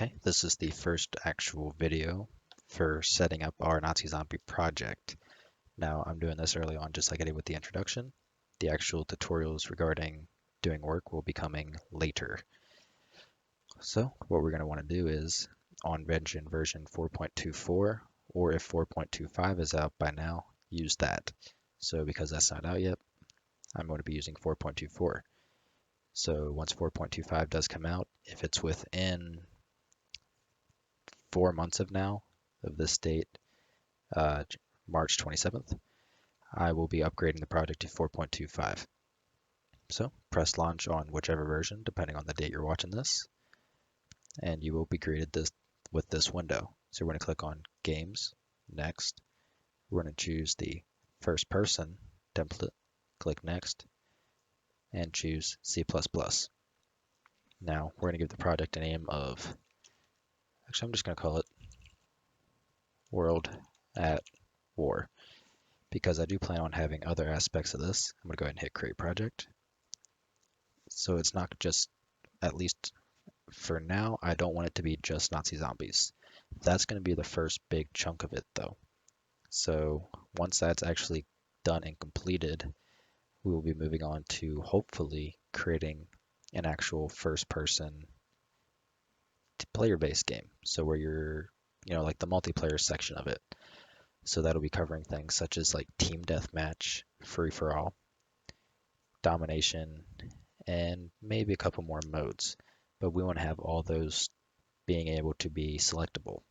Okay, this is the first actual video for setting up our Nazi Zombie project. Now, I'm doing this early on just like I did with the introduction. The actual tutorials regarding doing work will be coming later. So, what we're going to want to do is on version 4.24, or if 4.25 is out by now, use that. So, because that's not out yet, I'm going to be using 4.24. So, once 4.25 does come out, if it's within 4 months of this date, uh, March 27th, I will be upgrading the project to 4.25. So press launch on whichever version, depending on the date you're watching this, and you will be greeted with this window. So we're going to click on Games, Next. We're going to choose the first person template, click Next, and choose C++. Now we're going to give the project a name of, actually I'm just going to call it World at War, because I do plan on having other aspects of this. I'm going to go ahead and hit Create Project. So it's not just, at least for now, I don't want it to be just Nazi zombies. That's going to be the first big chunk of it though. So once that's actually done and completed, we will be moving on to hopefully creating an actual first person player-based game. So where you're, like the multiplayer section of it. So that'll be covering things such as like team deathmatch, free for all, domination, and maybe a couple more modes. But we want to have all those being able to be selectable,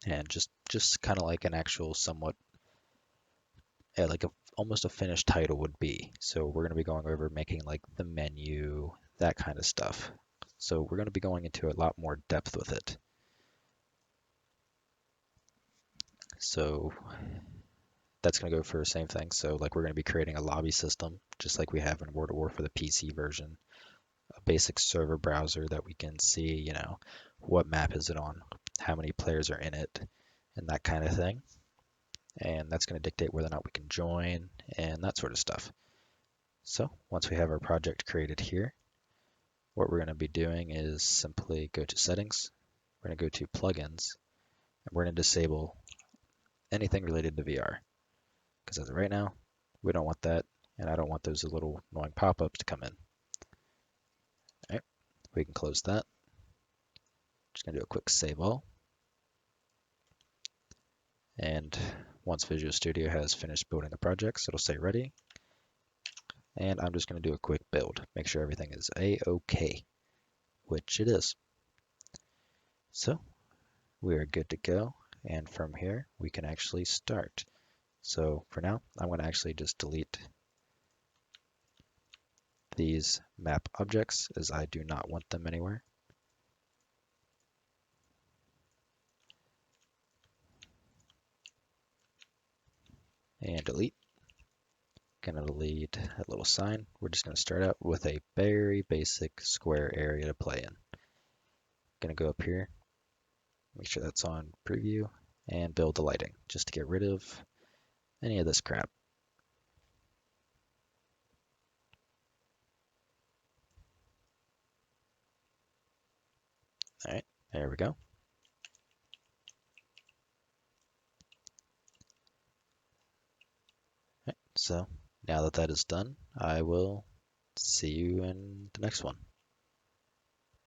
and just kind of like an actual somewhat like almost a finished title would be. So we're going to be going over making like the menu, that kind of stuff. So we're going to be going into a lot more depth with it. So that's going to go for the same thing. So like we're going to be creating a lobby system, just like we have in World of War for the PC version, a basic server browser that we can see, what map is it on, how many players are in it, and that kind of thing. And that's going to dictate whether or not we can join and that sort of stuff. So once we have our project created here, what we're going to be doing is simply go to Settings, we're going to go to Plugins, and we're going to disable anything related to VR. Because as of right now, we don't want that, and I don't want those little annoying pop-ups to come in. All right, we can close that. Just going to do a quick save all. And once Visual Studio has finished building the projects, it'll say ready. And I'm just going to do a quick build, make sure everything is A-OK, which it is. So we are good to go. And from here, we can actually start. So for now, I'm going to actually just delete these map objects as I do not want them anywhere. And delete. Gonna delete that little sign. We're just gonna start out with a very basic square area to play in. Gonna go up here, make sure that's on preview, and build the lighting just to get rid of any of this crap. All right, there we go. Right, so now that that is done, I will see you in the next one.